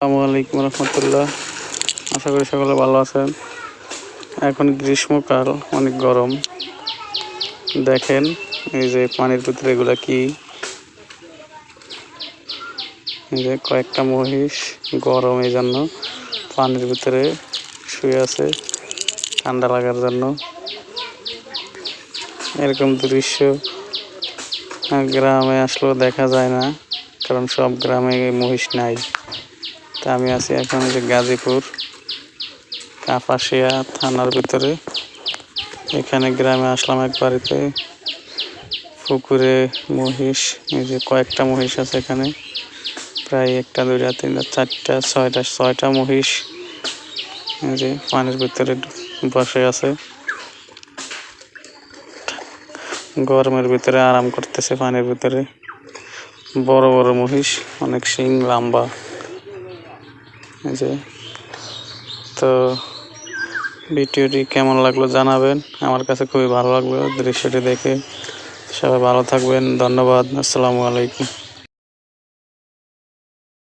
আসসালামু আলাইকুম রহমতুল্লাহ। আশা করি সকলে ভালো আছেন। এখন গ্রীষ্মকাল, অনেক গরম। দেখেন এই যে পানির ভিতরে এগুলা কি, এই যে কয়েকটা মহিষ গরম এই জন্য পানির ভিতরে শুয়ে আছে ঠান্ডা লাগার জন্য। এরকম দৃশ্য গ্রামে আসলেও দেখা যায় না, কারণ সব গ্রামে মহিষ নাই। তা আমি আছি এখন যে গাজীপুর কাপাসিয়া থানার ভিতরে। এখানে গ্রামে আসলাম এক বাড়িতে, পুকুরে মহিষ, এই যে কয়েকটা মহিষ আছে এখানে, প্রায় একটা দুইটা তিনটা চারটা ছয়টা মহিষ এই যে পানির ভিতরে বসে আছে, গরমের ভিতরে আরাম করতেছে পানির ভিতরে। বড় বড় মহিষ, অনেক শিং লম্বা। এই যে তো ভিডিওটি কেমন লাগলো জানাবেন। আমার কাছে খুবই ভালো লাগলো দৃশ্যটি দেখে। সবাই ভালো থাকবেন, ধন্যবাদ। আসসালামু আলাইকুম।